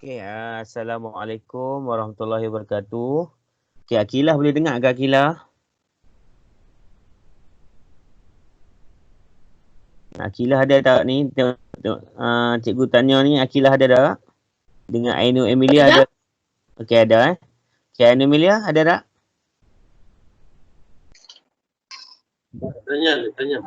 Okey, Assalamualaikum warahmatullahi wabarakatuh. Okey, Akilah boleh dengar ke Akilah? Akilah ada tak ni? Cikgu tanya ni, Akilah ada tak? Dengan Ainu Emilia ada? Okey, ada Okey, Ainu Emilia ada tak? Tanya. Ada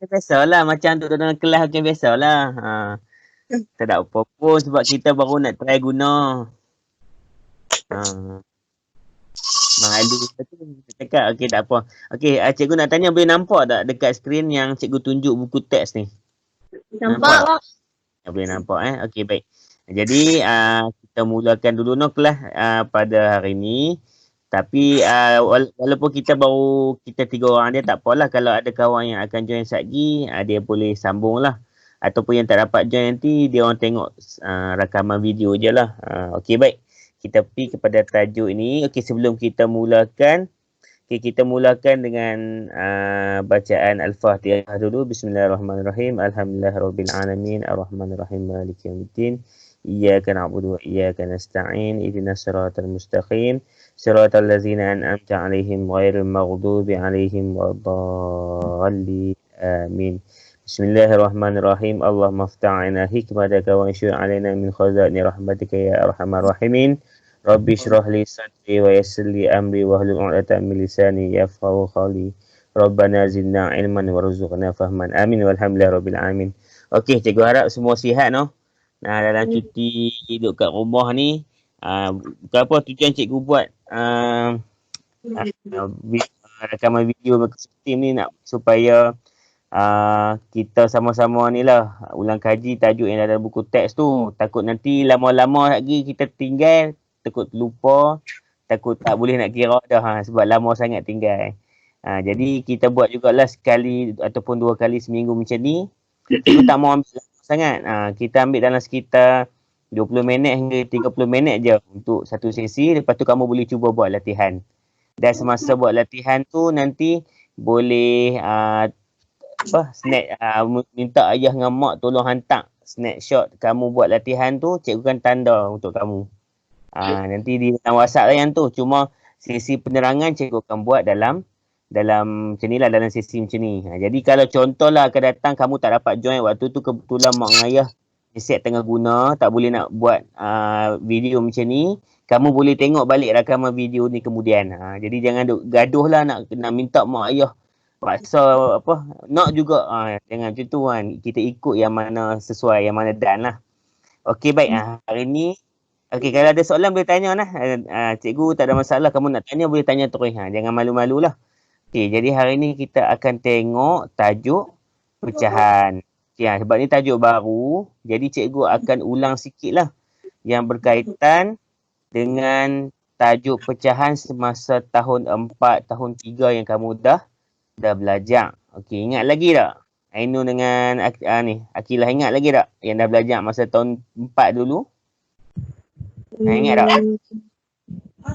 Biasalah macam duduk dalam kelas macam biasalah. Tak ada apa pun sebab kita baru nak try guna. Malu tu cakap. Okey, tak apa. Okey, cikgu nak tanya boleh nampak tak dekat skrin yang cikgu tunjuk buku teks ni? Nampak. Boleh nampak Okey, baik. Jadi kita mulakan dulu kelas pada hari ni. Tapi walaupun kita baru kita 3 orang dia, tak apalah kalau ada kawan yang akan join satgi, dia boleh sambung lah. Ataupun yang tak dapat join nanti, dia orang tengok rakaman video je lah. Okey, baik. Kita pergi kepada tajuk ini. Okey, sebelum kita mulakan, kita mulakan dengan bacaan Al-Fatihah dulu. Bismillahirrahmanirrahim. Alhamdulillahirrabbilalamin. Ar-Rahmanirrahim. Maliki yaumiddin. Iyyaka na'budu wa iyyaka nasta'in. Ihdinas siratal mustaqim. Siratal ladzina an'amta 'alaihim ghairil maghdubi 'alaihim waladdallin. Amin. Bismillahirrahmanirrahim. Allahumma afta'ina hikmataka wa anshur 'alaina min khaza'ini rahmatika ya arhamar rahimin. Rabbi shrah li sadri wa yassir li amri wa hlul 'uqdatam min lisani yafqahu qawli. Rabbana zidna ilman warzuqna fahman. Amin walhamdulillahirabbil alamin. Okey, cikgu harap semua sihat dalam cuti hidup kat rumah ni. Apa tujuan cikgu buat rakaman video seperti ni nak supaya kita sama-sama ni lah ulang kaji tajuk yang ada dalam buku teks tu. Takut nanti lama-lama lagi kita tinggal, takut lupa, takut tak boleh nak kira dah sebab lama sangat tinggal. Jadi kita buat jugalah sekali ataupun 2 kali seminggu macam ni. Kita tak mau ambil lama sangat. Kita ambil dalam sekitar 20 minit hingga 30 minit je untuk satu sesi. Lepas tu kamu boleh cuba buat latihan. Dan semasa buat latihan tu nanti boleh minta ayah dengan mak tolong hantar snapshot kamu buat latihan tu, cikgu kan tanda untuk kamu. Nanti di dalam WhatsApp lah yang tu. Cuma sesi penerangan cikgu akan buat dalam macam ni lah, dalam sesi macam ni. Jadi kalau contohlah akan datang kamu tak dapat join waktu tu, kebetulan mak dengan ayah set tengah guna, tak boleh nak buat video macam ni, kamu boleh tengok balik rakaman video ni kemudian. Jadi jangan gaduh lah nak minta mak ayah paksa nak juga. Jangan macam tu kan. Kita ikut yang mana sesuai, yang mana dan lah. Okey, baik. Hari ni kalau ada soalan boleh tanya lah. Cikgu tak ada masalah. Kamu nak tanya boleh tanya terus. Jangan malu-malu lah. Okey, jadi hari ni kita akan tengok tajuk pecahan. Sebab ni tajuk baru, jadi cikgu akan ulang sikit lah yang berkaitan dengan tajuk pecahan semasa tahun 4, tahun 3 yang kamu dah belajar. Okey, ingat lagi tak? Ainu dengan Akilah ingat lagi tak yang dah belajar masa tahun 4 dulu? Ingat tak?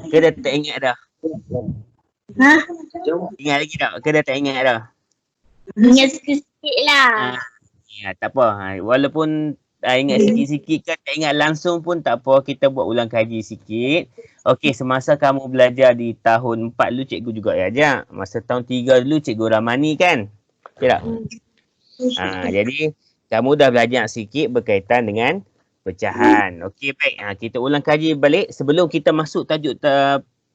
Ke dah tak ingat dah? Ingat lagi tak? Ke dah tak ingat dah? Ingat sikit-sikit lah. Tak apa. Walaupun ingat sikit-sikit kan, tak ingat langsung pun tak apa. Kita buat ulang kaji sikit. Okey, semasa kamu belajar di tahun 4 dulu, cikgu juga ajak. Masa tahun 3 dulu, cikgu Ramani kan? Okey tak? Jadi, kamu dah belajar sikit berkaitan dengan pecahan. Okey, baik. Kita ulang kaji balik. Sebelum kita masuk tajuk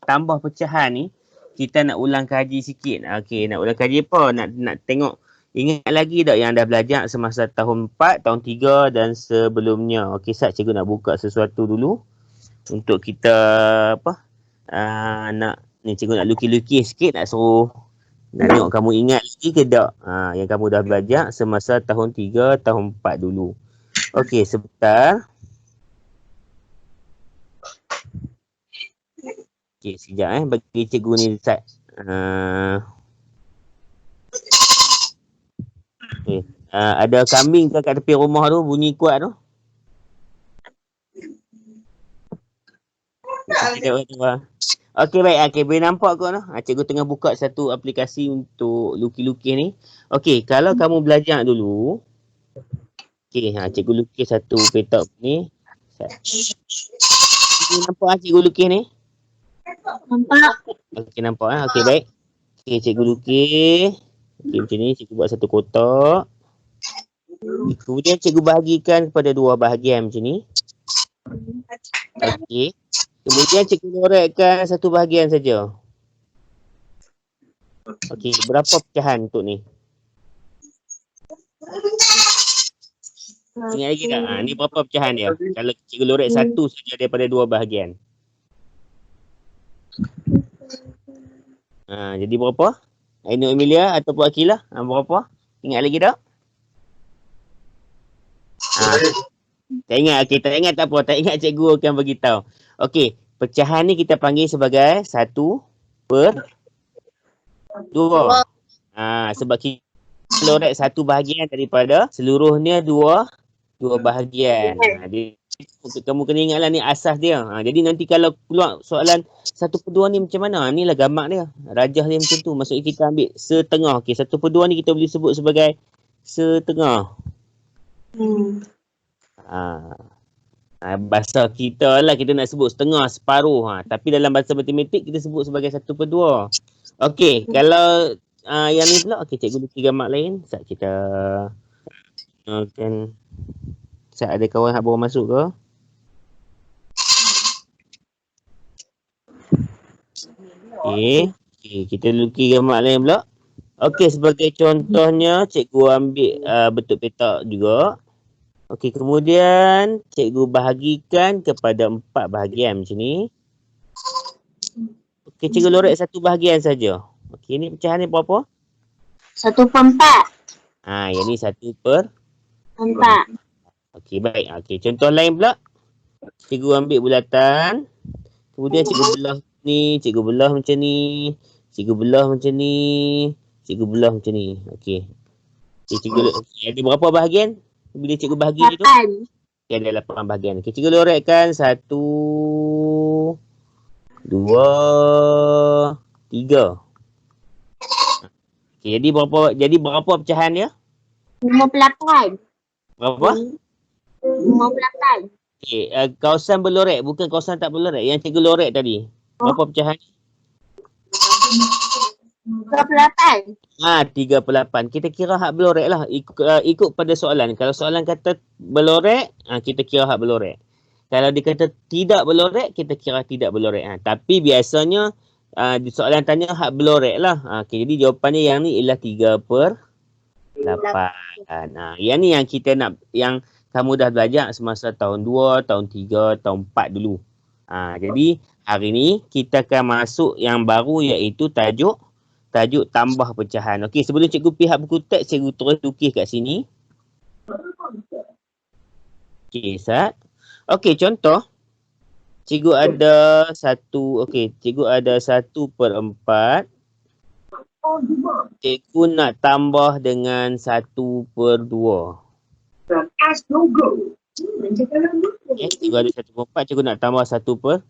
tambah pecahan ni, kita nak ulang kaji sikit. Okey, nak ulang kaji apa? Nak tengok, ingat lagi tak yang dah belajar semasa tahun 4, tahun 3 dan sebelumnya. Okey, cikgu nak buka sesuatu dulu. Untuk kita cikgu nak lukis-lukis sikit, nak suruh nak tengok kamu ingat lagi ke tak yang kamu dah belajar semasa tahun 3, tahun 4 dulu. Okey, sebentar. Okey, sekejap bagi cikgu ni start. Okay. Ada kambing ke kat tepi rumah tu bunyi kuat tu? Kita buat. Okey baik, okey boleh nampak kau noh. Cikgu tengah buka satu aplikasi untuk lukis-lukis ni. Okey, kalau kamu belajar dulu, okey, cikgu lukis satu petak ni. Cikgu nampak cikgu lukis ni? Nampak? Okey nampak okey baik. Okey cikgu lukis. Okey macam ni cikgu buat satu kotak. Kemudian cikgu bahagikan kepada dua bahagian macam ni. Okey. Kemudian cikgu lorekkan satu bahagian saja. Okey, berapa pecahan untuk ni? Ingat lagi tak? Ni berapa pecahan dia? Kalau cikgu lorek satu saja daripada dua bahagian. Jadi berapa? Ainu Emilia ataupun Akilah? Berapa? Ingat lagi tak? Tak ingat. Okey, tak ingat tak apa. Tak ingat cikgu akan beritahu. Okey, pecahan ni kita panggil sebagai 1/2. Sebab kita lorek satu bahagian daripada seluruhnya dua bahagian. Kamu kena ingatlah ni asas dia. Jadi nanti kalau keluar soalan 1/2 ni macam mana? Ni lah gambar dia. Rajah dia macam tu. Maksudnya kita ambil setengah. Okey, 1/2 ni kita boleh sebut sebagai setengah. Bahasa kita lah kita nak sebut setengah, separuh. Tapi dalam bahasa matematik kita sebut sebagai 1/2. Okey, kalau yang ni pula, okey cikgu lukis gambar lain. Sekejap kita akan ada kawan nak bawa masuk ke? Okey, kita lukis gambar lain pula. Okey, sebagai contohnya cikgu ambil bentuk petak juga. Okey, kemudian cikgu bahagikan kepada 4 bahagian macam ni. Okey, cikgu lorek satu bahagian saja. Okey, ni pecahan ni berapa? 1/4. Yang ni 1/4. Okey, baik. Okey, contoh lain pula. Cikgu ambil bulatan. Kemudian cikgu belah ni, cikgu belah macam ni, cikgu belah macam ni, cikgu belah macam ni. Okey. Cikgu ada berapa bahagian? Bila cikgu bahagi tu? 8. Okey, ada 8 bahagian. Okey, cikgu lorekkan 1, 2, 3. Okey, jadi berapa pecahan dia? 58. Berapa? 58. Okey, kawasan berlorek, bukan kawasan tak berlorek. Yang cikgu lorek tadi. Berapa pecahan? 38. 38. Kita kira hak berlorek lah. Ikut pada soalan. Kalau soalan kata berlorek, kita kira hak berlorek. Kalau dia kata tidak berlorek, kita kira tidak berlorek. Tapi biasanya di soalan tanya hak berlorek lah. Okay, jadi jawapannya yang ni ialah 3/8. Yang ni yang kita nak, yang kamu dah belajar semasa tahun 2, tahun 3, tahun 4 dulu. Jadi hari ni kita akan masuk yang baru iaitu tajuk tambah pecahan. Okey, sebelum cikgu pihak buku teks, cikgu terus lukis kat sini. Okey, Sat. Okey, contoh. Cikgu ada cikgu ada 1/4. Cikgu nak tambah dengan 1/2. Cikgu ada 1/4, cikgu nak tambah 1/2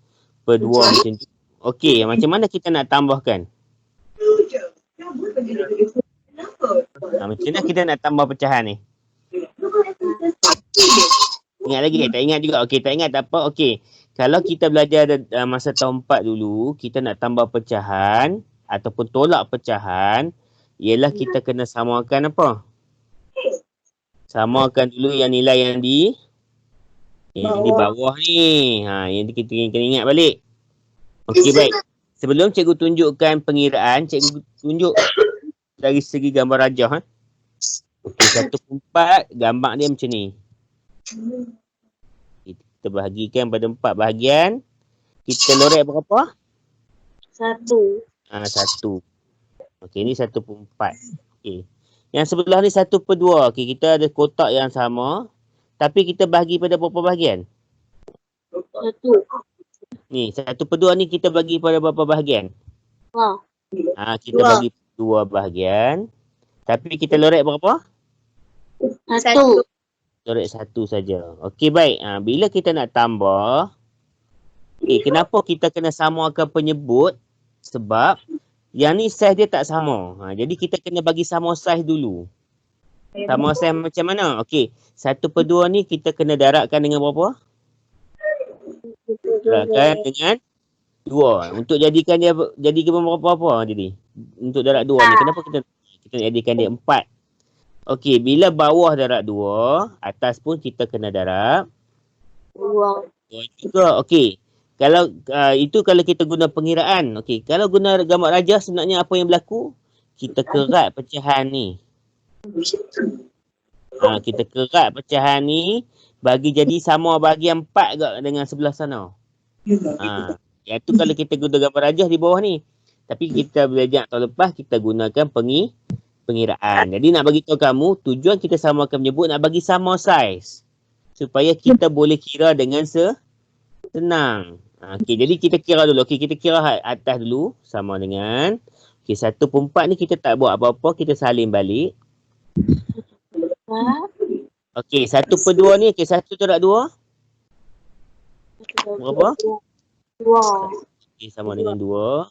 macam tu. Okey, macam mana kita nak tambahkan? Macam mana kita nak tambah pecahan ni? Ingat lagi? Tak ingat juga. Okey, tak ingat tak apa. Okey, kalau kita belajar masa tahun 4 dulu, kita nak tambah pecahan ataupun tolak pecahan, ialah kita kena samakan apa? Samakan dulu yang nilai yang di bawah ni. Yang kita kena ingat balik. Okey, baik. Sebelum cikgu tunjukkan pengiraan, cikgu tunjuk dari segi gambar rajah. Okey, 1/4 gambar dia macam ni. Kita bahagikan pada 4 bahagian. Kita lorek berapa? 1. 1. Okey, ni 1/4. Okey. Yang sebelah ni 1/2. Okey, kita ada kotak yang sama. Tapi kita bahagi pada berapa bahagian? 1. Ni, 1/2 ni kita bagi pada berapa bahagian? Kita bagi 2 bahagian. Tapi kita lorek berapa? 1. Lorek 1 saja. Okey, baik. Bila kita nak tambah, Kenapa kita kena samakan penyebut? Sebab yang ni saiz dia tak sama. Jadi kita kena bagi sama saiz dulu. Sama saiz macam mana? Okey, 1/2 ni kita kena darabkan dengan berapa? Darabkan dengan 2. Untuk jadikan dia berapa jadi? Untuk darab 2 ni kenapa kita jadikan dia 4? Okey, bila bawah darab 2, atas pun kita kena darab 2 juga. Okey. Kalau itu kalau kita guna pengiraan. Okey, kalau guna gambar rajah sebenarnya apa yang berlaku? Kita kerat pecahan ni. Kita kerat pecahan ni bagi jadi sama bahagian 4 juga dengan sebelah sana. Yang tu kalau kita guna gambar rajah di bawah ni. Tapi kita belajar tahun lepas kita gunakan pengiraan. Jadi nak bagi tahu kamu, tujuan kita samakan menyebut nak bagi sama saiz. Supaya kita boleh kira dengan senang. Okey, jadi kita kira dulu. Okey, kita kira atas dulu sama dengan 1/4 ni kita tak buat apa-apa, kita salin balik. Okey, 1/2 ni, 1/2 berapa? 2. Okey, sama dengan 2.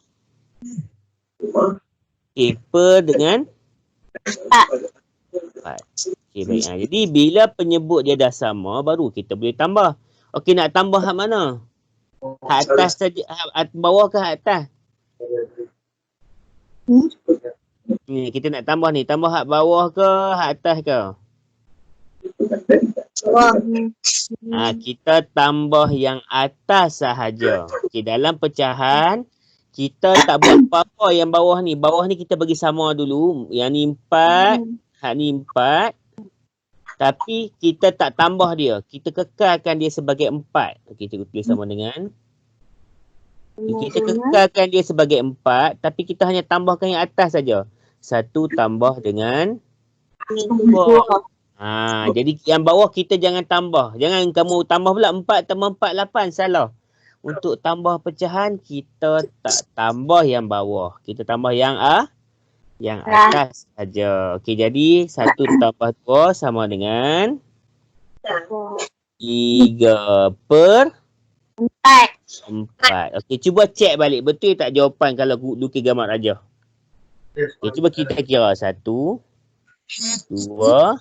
Okey, per dengan 4. Okey, baik. Jadi bila penyebut dia dah sama, baru kita boleh tambah. Okey, nak tambah hak mana? Hak atas saja, hak bawah ke hak atas? Ni kita nak tambah ni, tambah hak bawah ke hak atas ke? Kita tambah yang atas sahaja. Okey, dalam pecahan kita tak buat apa-apa yang bawah ni. Bawah ni kita bagi sama dulu. Yang ni 4, hak ni 4. Tapi kita tak tambah dia. Kita kekalkan dia sebagai 4. Okey, cikgu tulis sama dengan. Kita kekalkan dia sebagai 4. Tapi kita hanya tambahkan yang atas saja. 1 tambah dengan 2. Jadi yang bawah kita jangan tambah. Jangan kamu tambah pula 4 tambah 4, 8. Salah. Untuk tambah pecahan, kita tak tambah yang bawah. Kita tambah yang atas saja. Okey, jadi 1 tambah 2 sama dengan 3/4. Okey, cuba cek balik. Betul tak jawapan kalau lukis gambar rajah? Okey, cuba kita kira. 1, 2,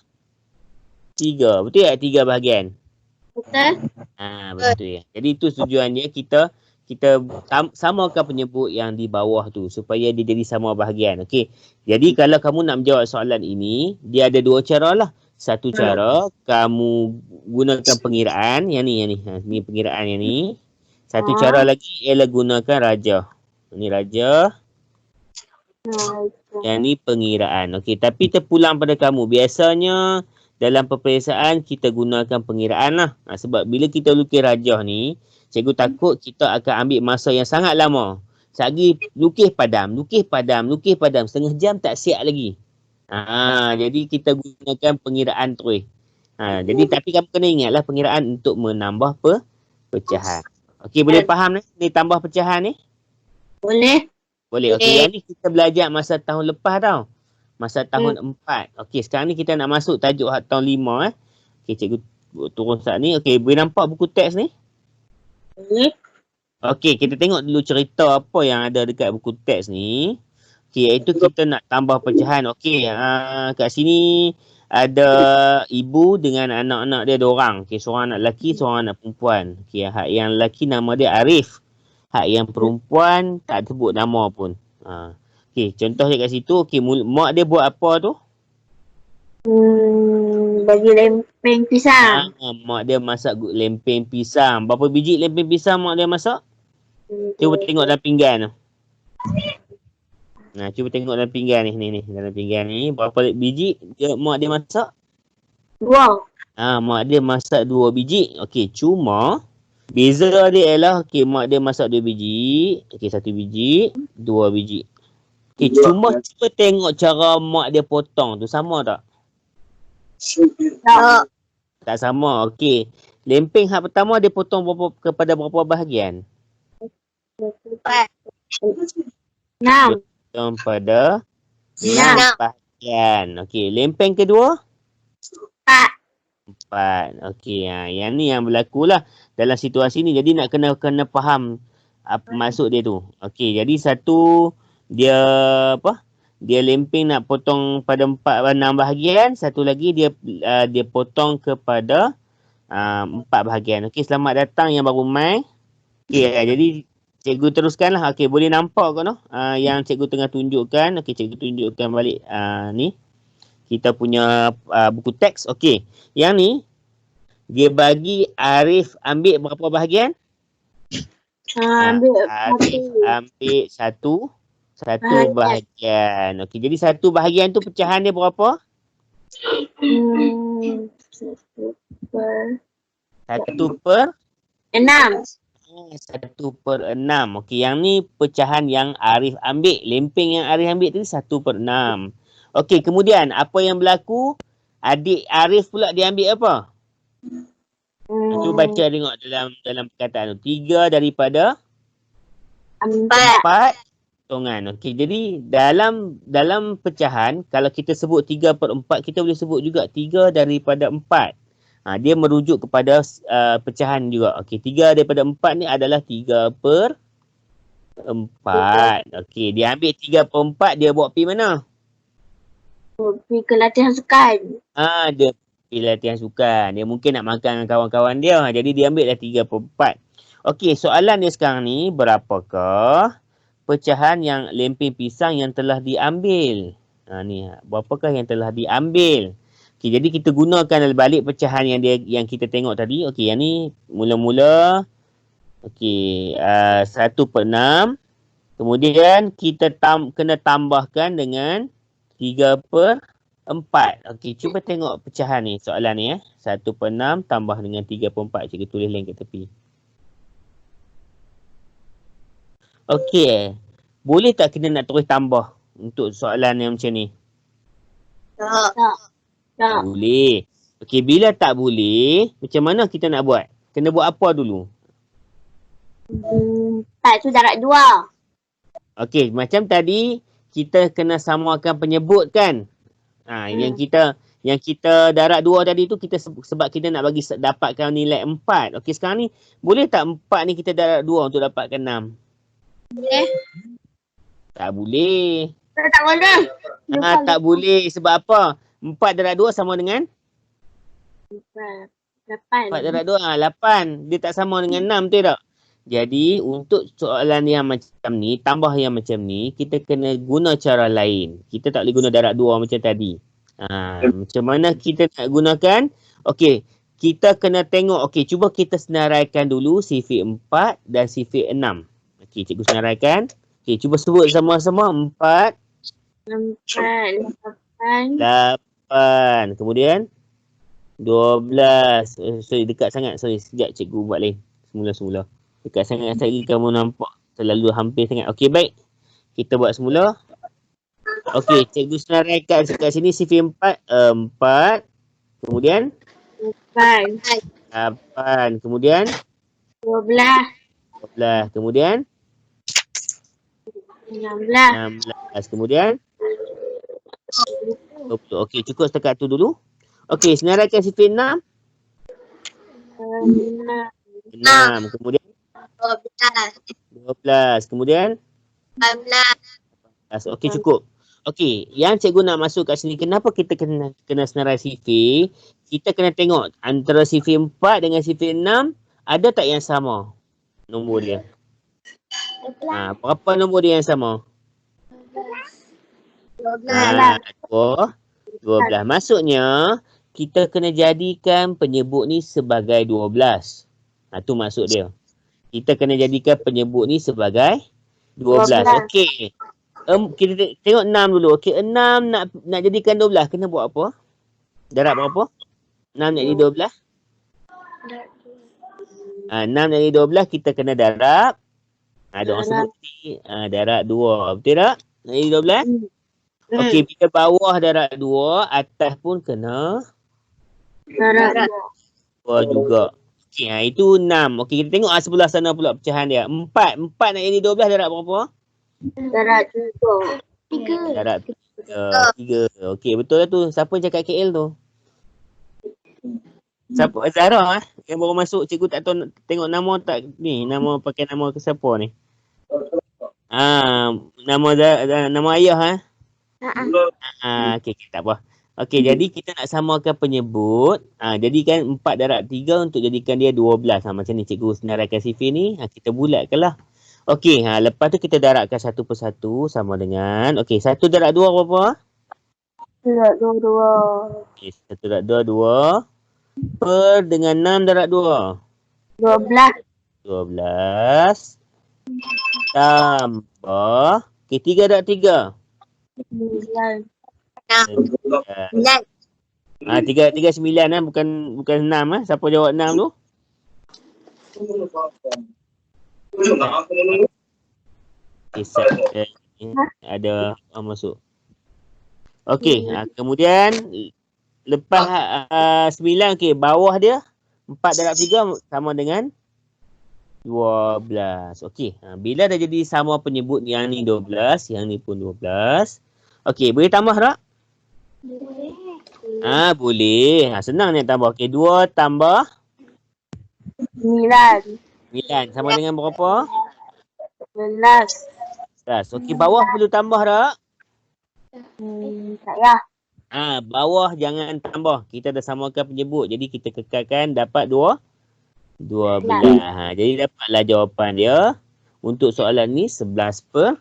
3. Betul tak 3 bahagian? Betul. Betul ya. Jadi itu tujuannya kita samakan penyebut yang di bawah tu supaya dia jadi sama bahagian. Okey. Jadi kalau kamu nak menjawab soalan ini, dia ada 2 cara lah. Satu cara kamu gunakan pengiraan yang ni. Ni pengiraan yang ni. Satu cara lagi ialah gunakan rajah. Ini rajah. Yang ni pengiraan. Okey, tapi terpulang pada kamu. Biasanya dalam peperiksaan kita gunakan pengiraan lah. Sebab bila kita lukis rajah ni, cikgu takut kita akan ambil masa yang sangat lama. Sehari lukis padam. Setengah jam tak siap lagi. Jadi kita gunakan pengiraan terus. Jadi tapi kamu kena ingatlah pengiraan untuk menambah pecahan. Okey, boleh faham ni? Ni tambah pecahan ni? Boleh. Okey, yang ni kita belajar masa tahun lepas tau. Masa tahun 4. Okey, sekarang ni kita nak masuk tajuk tahun 5. Okey, cikgu turun saat ni. Okey, boleh nampak buku teks ni? Boleh. Okey, kita tengok dulu cerita apa yang ada dekat buku teks ni. Okey, iaitu kita nak tambah pecahan. Okey, kat sini ada ibu dengan anak-anak dia 2 orang. Okey, seorang anak lelaki, seorang anak perempuan. Okey, hak yang lelaki nama dia Arif. Hak yang perempuan tak sebut nama pun. Okey, contoh dia kat situ. Okey, mak dia buat apa tu? Bagi lempeng pisang. Mak dia masak lempeng pisang. Berapa biji lempeng pisang mak dia masak? Cuba tengok dalam pinggan tu. Cuba tengok dalam pinggan ni. Ni dalam pinggan ni. Berapa biji mak dia masak? 2. Mak dia masak 2 biji. Okey, cuma beza dia ialah mak dia masak 2 biji. Okey, 1 biji, 2 biji. Okey, cuba tengok cara mak dia potong tu sama tak? Tak sama. Okey. Lempeng hak pertama dia potong kepada berapa bahagian? 6. Potong pada 6 bahagian. Okey, lempeng kedua? 4. Okey, yang ni yang berlaku lah dalam situasi ni. Jadi nak kena faham apa maksud dia tu. Okey, jadi satu dia apa? Dia lempeng nak potong pada 6 bahagian, satu lagi dia potong kepada 4 bahagian. Okey, selamat datang yang baru mai. Okey, jadi cikgu teruskanlah. Okey, boleh nampak ke noh? Yang cikgu tengah tunjukkan. Okey, cikgu tunjukkan balik ni. Kita punya buku teks. Okey, yang ni dia bagi Arif ambil berapa bahagian? Ambil Arif ambil satu bahagian. bahagian. Okey, jadi satu bahagian tu pecahan dia berapa? 1/6. 1/6. Okey, yang ni pecahan yang Arif ambil. Lempeng yang Arif ambil tu 1/6. Okey, kemudian apa yang berlaku? Adik Arif pula dia ambil apa? Tu baca tengok dalam perkataan tu. 3 daripada 4 potongan. Okey, jadi dalam pecahan, kalau kita sebut 3/4, kita boleh sebut juga 3 daripada 4. Dia merujuk kepada pecahan juga. Okey, 3 daripada 4 ni adalah 3/4. Okey, dia ambil 3/4, dia bawa pergi mana? Pergi ke latihan sukan. Dia pergi latihan sukan. Dia mungkin nak makan dengan kawan-kawan dia. Jadi dia ambil dah 3/4. Okey, soalan dia sekarang ni, berapakah pecahan yang lempeng pisang yang telah diambil? Ni, berapakah yang telah diambil? Okey, jadi kita gunakan balik pecahan yang kita tengok tadi. Okey, yang ni mula-mula okey, 1/6. Kemudian kita kena tambahkan dengan 3/4. Okey, cuba tengok pecahan ni, soalan ni 1/6 tambah dengan 3/4. Cikgu tulis lain kat tepi. Okey, boleh tak kita nak terus tambah untuk soalan yang macam ni? Tak. Boleh. Okey, bila tak boleh, macam mana kita nak buat? Kena buat apa dulu? 4 tu darab 2. Okey, macam tadi kita kena samakan penyebut kan? Yang kita darab 2 tadi tu kita sebab kita nak bagi dapatkan nilai 4. Okey, sekarang ni boleh tak 4 ni kita darab 2 untuk dapatkan 6? Boleh. Tak boleh. Tak boleh. Tak boleh. Sebab apa? 4 darab 2 sama dengan? 8. 4 darab 2, 8. Dia tak sama dengan 6, betul tak? Jadi, untuk soalan yang macam ni, tambah yang macam ni, kita kena guna cara lain. Kita tak boleh guna darab 2 macam tadi. Macam mana kita nak gunakan? Okey, kita kena tengok. Okey, cuba kita senaraikan dulu sifir 4 dan sifir 6. Okey, cikgu senaraikan. Okey, cuba sebut sama-sama. 4, 8. Kemudian 12. Sorry, dekat sangat. Sorry, sekejap cikgu buat lain. Semula-semula. Dekat sangat sekali kamu nampak terlalu hampir sangat. Okey, baik. Kita buat semula. Okey, cikgu senaraikan dekat sini sifir 4. 4. Kemudian 8. Kemudian 12. Kemudian 16. Kemudian 20. Okey, cukup setakat tu dulu. Okey, senaraikan sifir 6. 6. Kemudian 12. Kemudian 14. Okey, cukup. Okey, yang cikgu nak masuk kat sini, kenapa kita kena senarai sifir? Kita kena tengok antara sifir 4 dengan sifir 6, ada tak yang sama nombor dia? Berapa nombor dia yang sama? 12. Maksudnya, kita kena jadikan penyebut ni sebagai 12. Tu maksud dia. Kita kena jadikan penyebut ni sebagai 12. Okey. Kita tengok 6 dulu. Okey, 6 nak jadikan 12, kena buat apa? Darab berapa? 6 nak jadi 12? 6 nak jadi 12, kita kena darab. Ada orang sebut darab 2. Betul tak? Nak jadi 12? Okey, bila bawah darab 2, atas pun kena darab 2 juga. Okey, itu 6. Okey, kita tengok sebelah sana pula pecahan dia. 4 nak jadi 12, darab berapa? darab 3. Darab 3. Okey, betul lah tu. Siapa yang cakap KL tu? Siapa? Zara yang baru masuk. Cikgu tak tahu tengok nama tak ni. Nama pakai nama ke siapa ni? Nama ayah okey, tak apa. Okey, jadi kita nak samakan penyebut. Jadi kan 4 darab 3 untuk jadikan dia 12. Macam ni cikgu senaraikan CV ni. Kita bulatkanlah. Okey, lepas tu kita darabkan satu persatu sama dengan. Okey, 1 darab 2 berapa? 2. Okey, 1 darab 2, 2. Per dengan 6 darab 2. 12. 12. Tambah. Okey, 3 darab 3. 9. 3 9 bukan 6 Siapa jawab 6 tu? Ada masuk. Okey, kemudian lepas 9 okey, bawah dia 4 darab 3 sama dengan 12. Okey, bila dah jadi sama penyebut yang ni 12, yang ni pun 12. Okey, boleh tambah tak? Boleh. Senang nak tambah. Okey, 2 tambah 9. 9 sama dengan berapa? 11. Okey, bawah perlu tambah tak? Tak payah. Bawah jangan tambah. Kita dah samakan penyebut. Jadi kita kekalkan dapat 12. Jadi dapatlah jawapan dia untuk soalan ni 11/12.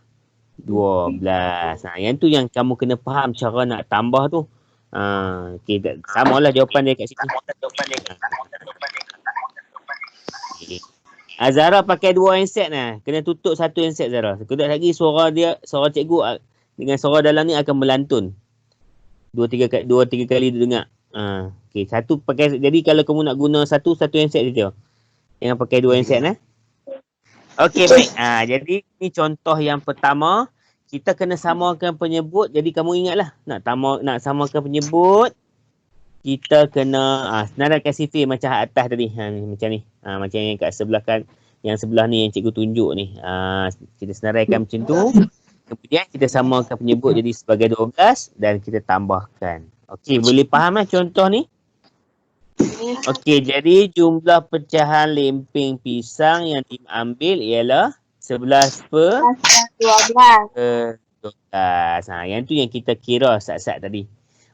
Yang tu yang kamu kena faham cara nak tambah tu. Okey, samalah jawapan dia kat sini. Okay. Zara pakai 2 handset lah. Kena tutup 1 handset Zara. Sekejap lagi suara cikgu dengan suara dalam ni akan melantun. 2-3 kali dia dengar. Okey, satu pakai. Jadi kalau kamu nak guna satu handset saja. Jangan pakai 2 handset lah. Okey, baik. Jadi ni contoh yang pertama. Kita kena samakan penyebut. Jadi kamu ingatlah nak samakan penyebut. Kita kena senaraikan CV macam atas tadi. Macam ni. Macam yang kat sebelah kan. Yang sebelah ni yang cikgu tunjuk ni. Kita senaraikan macam tu. Kemudian kita samakan penyebut jadi sebagai 12 dan kita tambahkan. Okey, boleh faham contoh ni? Okey, jadi jumlah pecahan lempeng pisang yang diambil ialah 11/12. Yang tu yang kita kira sat-sat tadi.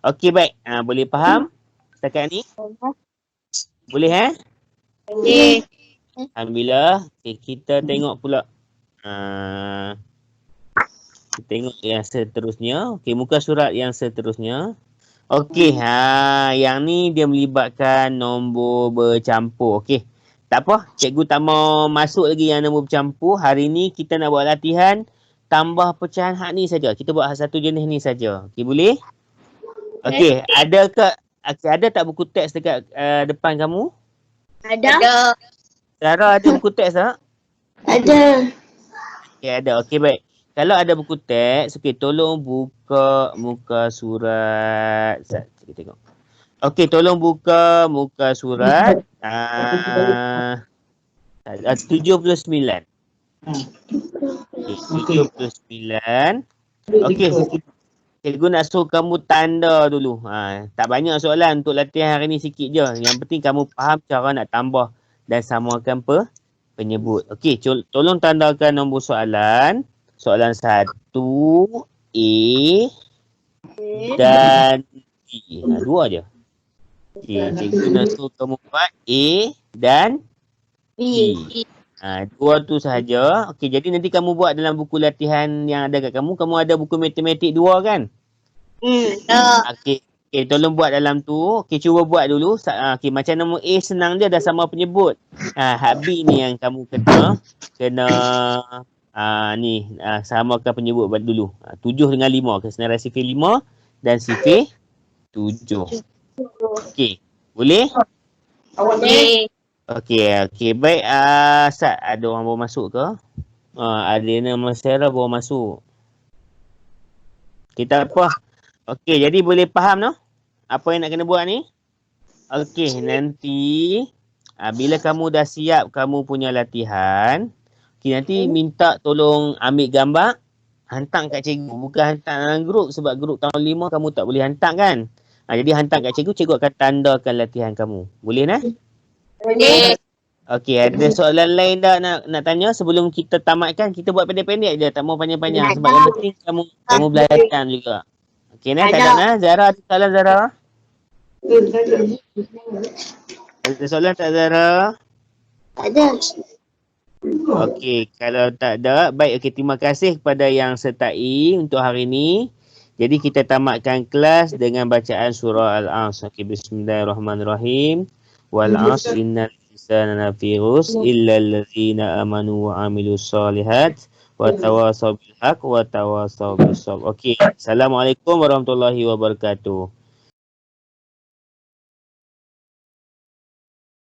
Okey, baik. Boleh faham setakat ni? Boleh Okey. Alhamdulillah. Okay, kita tengok pula. Kita tengok yang seterusnya. Okey, muka surat yang seterusnya. Okey, yang ni dia melibatkan nombor bercampur. Okey. Tak apa, cikgu tak mau masuk lagi yang nombor bercampur. Hari ni kita nak buat latihan tambah pecahan hak ni saja. Kita buat satu jenis ni saja. Okey, boleh? Okey, ada tak buku teks dekat depan kamu? Ada. Sarah ada buku teks tak? Ada. Okey, ada. Okey, baik. Kalau ada buku teks, okey, tolong buka muka surat. Kita tengok. Okey, tolong buka muka surat 79. Okey, 79. Okey, cikgu nak suruh kamu tanda dulu. Tak banyak soalan untuk latihan hari ni, sikit je. Yang penting kamu faham cara nak tambah dan samakan penyebut. Okey, tolong tandakan nombor soalan. Soalan 1, A dan B. 2 je. Okey, cikgu nak suruh kamu buat A dan B. 2 tu sahaja. Okey, jadi nanti kamu buat dalam buku latihan yang ada kat kamu. Kamu ada buku matematik 2 kan? Okey, tolong buat dalam tu. Okey, cuba buat dulu. Okey, macam nombor A senang dia dah sama penyebut. Hak B ni yang kamu kena samakan penyebut dulu. 7 dengan 5. Kesenarai CV 5 dan CV 7. Okey, boleh? Boleh. Okey, baik. Sat, ada orang baru masuk ke? Adina Masyara baru masuk. Kita apa? Okey, jadi boleh faham no? Apa yang nak kena buat ni? Okey, nanti bila kamu dah siap kamu punya latihan, nanti minta tolong ambil gambar, hantar kat cikgu. Bukan hantar dalam grup sebab grup tahun 5 kamu tak boleh hantar kan? Jadi hantar kat cikgu, cikgu akan tandakan latihan kamu. Boleh nah? Boleh. Okey, ada soalan lain dah nak tanya sebelum kita tamatkan? Kita buat pendek-pendek je, tak mau panjang-panjang sebab yang penting kamu belajar juga. Okey nah, tak ada nah. Zara ada soalan Zara? Ada soalan tak Zara? Ada. Okey, kalau tak ada, baik. Okey, terima kasih kepada yang sertai untuk hari ini. Jadi kita tamatkan kelas dengan bacaan surah Al-Asr. Okey, bismillahirrahmanirrahim. Wal 'asr innal insana lafi khusr illa allazina amanu wa 'amilus solihat wa tawasaw bil haqq wa tawasaw bis sabr. Okey, assalamualaikum warahmatullahi wabarakatuh.